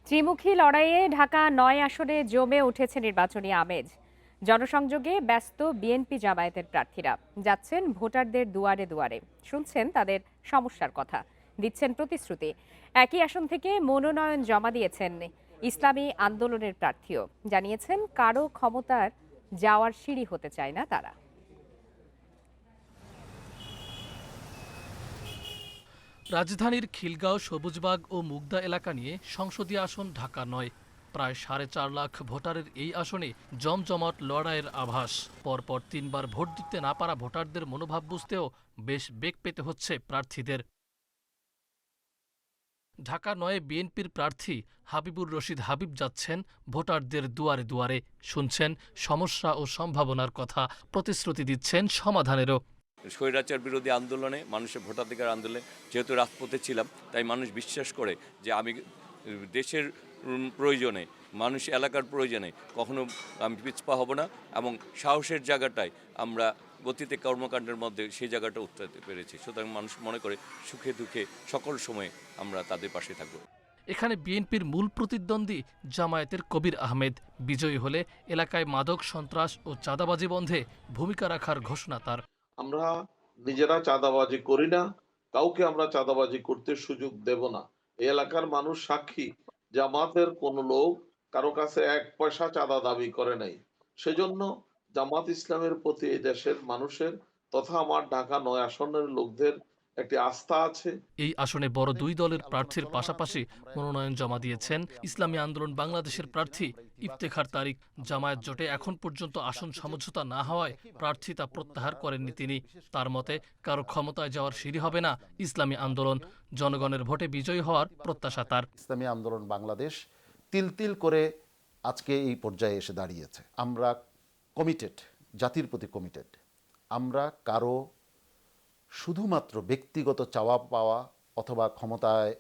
ত্রিমুখী লড়াইয়ে ঢাকা ৯ আসনে জমে উঠেছে নির্বাচনী আমেজ। জনসংযোগে ব্যস্ত বিএনপি জামায়াতের প্রার্থীরা যাচ্ছেন ভোটারদের দুয়ারে দুয়ারে, শুনছেন তাদের সমস্যার কথা, দিচ্ছেন প্রতিশ্রুতি। একই আসন থেকে মনোনয়ন জমা দিয়েছেন ইসলামী আন্দোলনের প্রার্থীও, জানিয়েছেন কারো ক্ষমতার যাওয়ার সিঁড়ি হতে চায় না তারা। রাজধানীর খিলগাঁও, সবুজবাগ ও মুগদা এলাকা নিয়ে সংসদীয় আসন ঢাকা ৯। প্রায় ৪.৫ লাখ ভোটারের এই আসনে জমজমাট লড়াইয়ের আভাস। পরপর ৩বার ভোট দিতে না পারা ভোটারদের মনোভাব বুঝতেও বেশ বেগ পেতে হচ্ছে প্রার্থীদের। ঢাকা ৯ বিএনপির প্রার্থী হাবিবুর রশিদ হাবিব যাচ্ছেন ভোটারদের দুয়ারে দুয়ারে, শুনছেন সমস্যা ও সম্ভাবনার কথা, প্রতিশ্রুতি দিচ্ছেন সমাধানেরও। স্বৈরাচার বিরোধী আন্দোলনে, মানুষের ভোটাধিকার আন্দোলনে যেহেতু রাজপথে ছিলাম, তাই মানুষ বিশ্বাস করে যে আমি দেশের প্রয়োজনে, মানুষ এলাকার প্রয়োজনে কখনো আমি পিছপা হব না, এবং সাহসের জায়গাটায় আমরা গতিতে কর্মকাণ্ডের মধ্যে সেই জায়গাটা উঠতে পেরেছি। সুতরাং মানুষ মনে করে সুখে দুঃখে সকল সময়ে আমরা তাদের পাশে থাকব। এখানে বিএনপির মূল প্রতিদ্বন্দ্বী জামায়াতের কবির আহমেদ বিজয়ী হলে এলাকায় মাদক, সন্ত্রাস ও চাঁদাবাজি বন্ধে ভূমিকা রাখার ঘোষণা তার। আমরা নিজেরা চাঁদাবাজি করি না, কাউকে আমরা চাঁদাবাজি করতে সুযোগ দেব না। এই এলাকার মানুষ সাক্ষী, জামাতের কোন লোক কারো কাছে ১ পয়সা চাঁদা দাবি করে নাই। সেজন্য জামাত ইসলামের প্রতি এই দেশের মানুষের তথা আমার ঢাকা ৯ আসনের লোকদের একটি আস্থা আছে। এই আসনে বড় দুই দলের প্রার্থীর পাশাপাশি মনোনয়ন জমা দিয়েছেন ইসলামী আন্দোলন বাংলাদেশের প্রার্থী ইফতেখার তারিক। জামায়াত জোটে এখন পর্যন্ত আসন সমঝোতা না হওয়ায় প্রার্থিতা প্রত্যাহার করেননি তিনি। তার মতে কারো ক্ষমতায় যাওয়ার সিঁড়ি হবে না ইসলামী আন্দোলন, জনগণের ভোটে বিজয়ী হওয়ার প্রত্যাশা তার। ইসলামী আন্দোলন বাংলাদেশ তিল তিল করে আজকে এই পর্যায়ে এসে দাঁড়িয়েছে। আমরা কমিটেড, জাতির প্রতি কমিটেড। আমরা কারো শুধুমাত্র ব্যক্তিগত চাওয়া পাওয়া অথবা ক্ষমতায়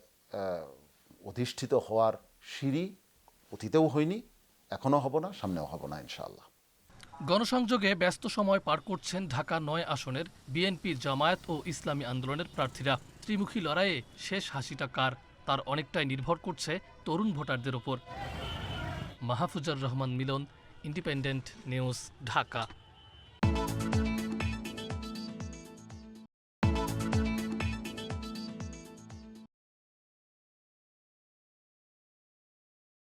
অধিষ্ঠিত হওয়ার সিঁড়ি অতীতেও হয়নি, এখনো হব না, সামনেও হব না ইনশাআল্লাহ। গণসংযোগে ব্যস্ত সময় পার করছেন ঢাকা ৯ আসনের বিএনপি, জামায়াত ও ইসলামী আন্দোলনের প্রার্থীরা। ত্রিমুখী লড়াইয়ে শেষ হাসিটা কার, তার অনেকটাই নির্ভর করছে তরুণ ভোটারদের ওপর। মাহফুজার রহমান মিলন, ইন্ডিপেন্ডেন্ট নিউজ, ঢাকা।